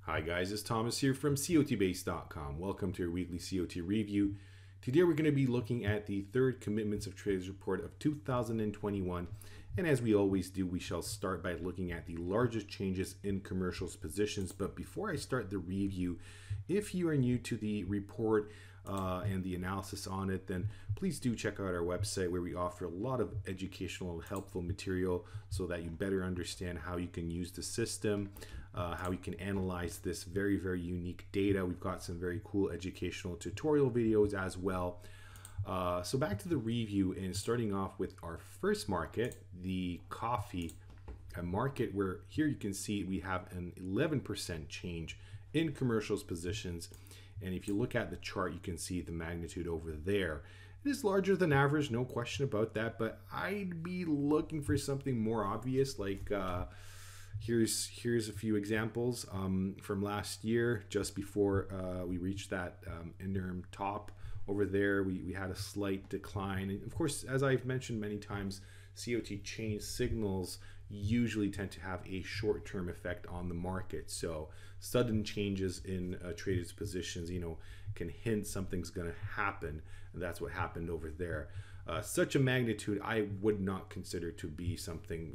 Hi guys, it's Thomas here from COTbase.com. Welcome to your weekly COT review. Today we're going to be looking at the third Commitments of Traders report of 2021. And as we always do, we shall start by looking at the largest changes in commercials positions. But before I start the review, if you are new to the report and the analysis on it, then please do check out our website where we offer a lot of educational and helpful material so that you better understand how you can use the system, how you can analyze this very unique data. We've got some very cool educational tutorial videos as well. So back to the review, and starting off with our first market, the coffee market, where here you can see we have an 11% change in commercials positions. And if you look at the chart, you can see the magnitude over there. It is larger than average, no question about that, but I'd be looking for something more obvious, like here's a few examples from last year, just before we reached that interim top over there. We had a slight decline. And of course, as I've mentioned many times, COT change signals usually tend to have a short-term effect on the market. So sudden changes in traders' positions, can hint something's going to happen, and that's what happened over there. Such a magnitude, I would not consider to be something,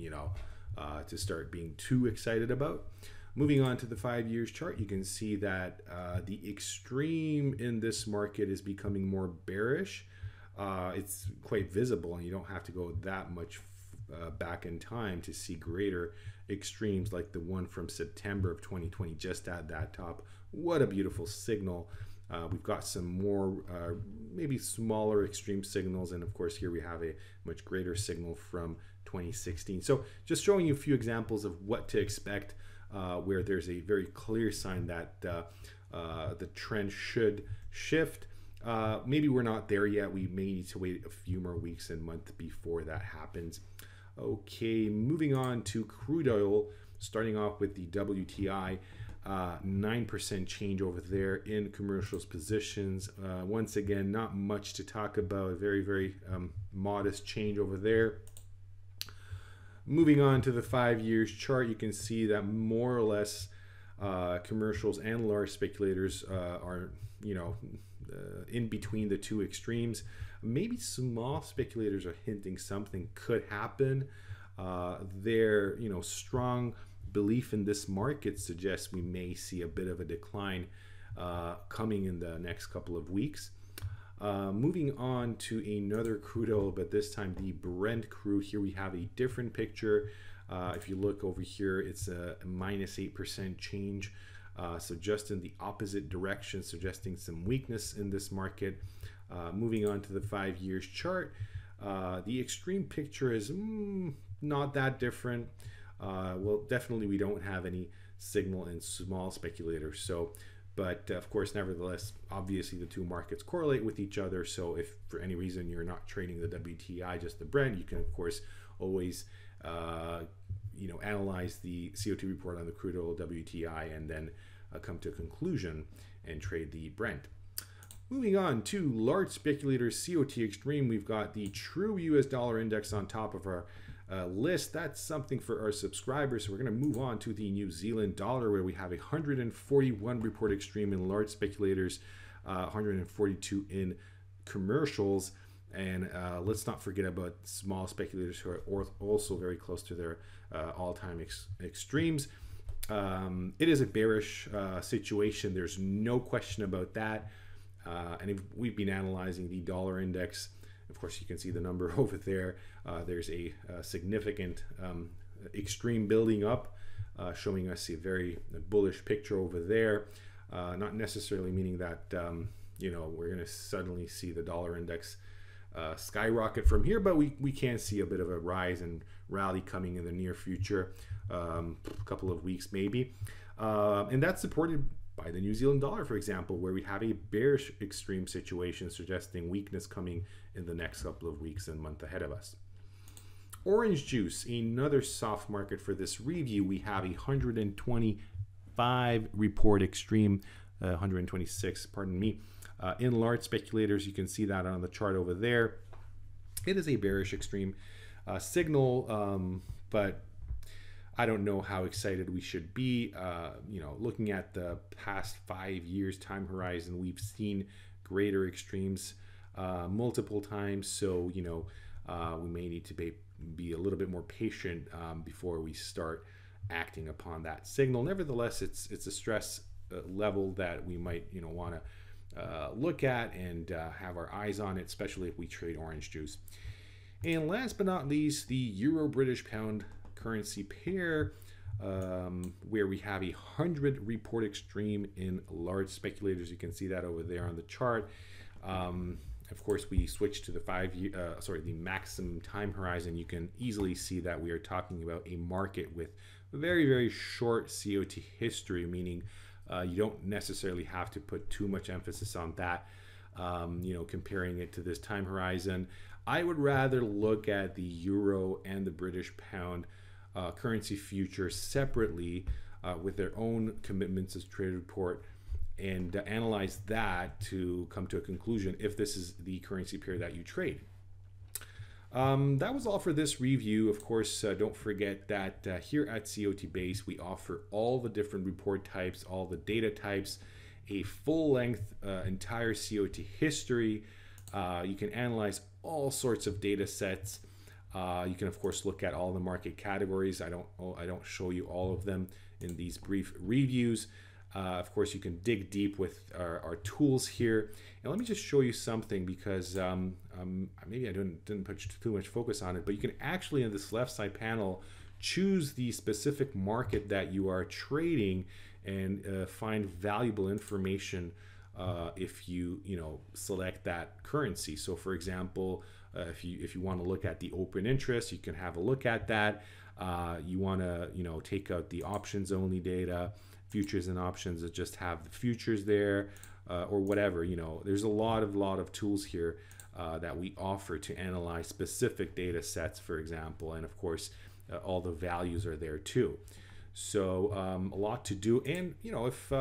to start being too excited about. Moving on to the 5 years chart, you can see that the extreme in this market is becoming more bearish. It's quite visible, and you don't have to go that much back in time to see greater extremes like the one from September of 2020, just at that top. What a beautiful signal. We've got some more maybe smaller extreme signals, and of course here we have a much greater signal from 2016. So just showing you a few examples of what to expect where there's a very clear sign that the trend should shift. Maybe we're not there yet. We may need to wait a few more weeks and months before that happens. Okay, moving on to crude oil, starting off with the WTI, 9% change over there in commercials positions. Once again, not much to talk about, a very modest change over there. Moving on to the 5 years chart, you can see that more or less commercials and large speculators are, in between the two extremes. Maybe small speculators are hinting something could happen. Their strong belief in this market suggests we may see a bit of a decline coming in the next couple of weeks. Moving on to another crude oil, but this time the Brent crude. Here we have a different picture. If you look over here, it's a -8% change. So just in the opposite direction, suggesting some weakness in this market. Moving on to the 5 years chart, the extreme picture is not that different. Well, definitely we don't have any signal in small speculators. So, but of course, nevertheless, obviously the two markets correlate with each other. So if for any reason you're not trading the WTI, just the Brent, you can of course always analyze the COT report on the crude oil WTI and then come to a conclusion and trade the Brent. Moving on to large speculators, COT Extreme, we've got the true US dollar index on top of our list. That's something for our subscribers. So we're going to move on to the New Zealand dollar, where we have 141 report extreme in large speculators, 142 in commercials. And let's not forget about small speculators who are also very close to their all-time extremes. It is a bearish situation. There's no question about that. And if we've been analyzing the dollar index. Of course, you can see the number over there. There's a significant extreme building up, showing us a very bullish picture over there. Not necessarily meaning that we're going to suddenly see the dollar index skyrocket from here, but we can see a bit of a rise and rally coming in the near future, a couple of weeks maybe, and that's supported by the New Zealand dollar, for example, where we have a bearish extreme situation suggesting weakness coming in the next couple of weeks and month ahead of us. Orange juice, another soft market for this review. We have 125 report extreme, 126, pardon me, in large speculators. You can see that on the chart over there. It is a bearish extreme signal, but I don't know how excited we should be. You know, looking at the past 5 years time horizon, we've seen greater extremes multiple times. So, you know, we may need to be a little bit more patient before we start acting upon that signal. Nevertheless, it's a stress level that we might, you know, want to look at and have our eyes on it, especially if we trade orange juice. And last but not least, the Euro-British pound currency pair, where we have 100 report extreme in large speculators. You can see that over there on the chart. Of course, we switch to the the maximum time horizon. You can easily see that we are talking about a market with very, very short COT history, meaning you don't necessarily have to put too much emphasis on that. You know, comparing it to this time horizon, I would rather look at the euro and the British pound currency futures separately with their own commitments as trade report, and analyze that to come to a conclusion if this is the currency pair that you trade. That was all for this review. Of course, don't forget that here at COT Base, we offer all the different report types, all the data types, a full-length entire COT history. You can analyze all sorts of data sets. You can, of course, look at all the market categories. I don't show you all of them in these brief reviews. Of course, you can dig deep with our tools here. And let me just show you something, because maybe I didn't put too much focus on it, but you can actually, in this left side panel, choose the specific market that you are trading and find valuable information if you select that currency. So, for example, if you want to look at the open interest, you can have a look at that. You want to take out the options only data, futures and options that just have the futures there, or whatever. There's a lot of tools here that we offer to analyze specific data sets, for example, and of course all the values are there too. So a lot to do. And if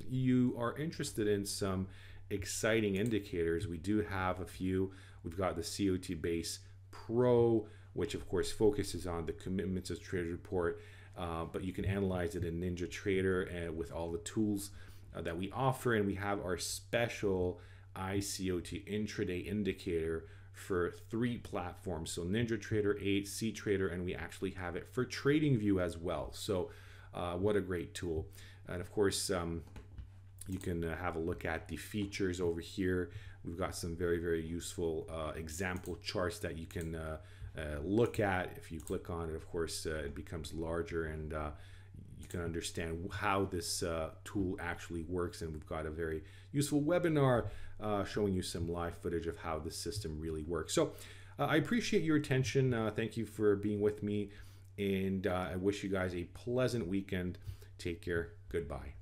you are interested in some exciting indicators, we do have a few. We've got the COT Base Pro, which of course focuses on the commitments as trade report, but you can analyze it in NinjaTrader and with all the tools that we offer. And we have our special iCOT intraday indicator for 3 platforms, so NinjaTrader 8, CTrader, and we actually have it for TradingView as well. So what a great tool. And of course you can have a look at the features over here. We've got some very, very useful example charts that you can look at. If you click on it, of course it becomes larger, and you can understand how this tool actually works. And we've got a very useful webinar showing you some live footage of how the system really works. So I appreciate your attention. Thank you for being with me, and I wish you guys a pleasant weekend. Take care. Goodbye.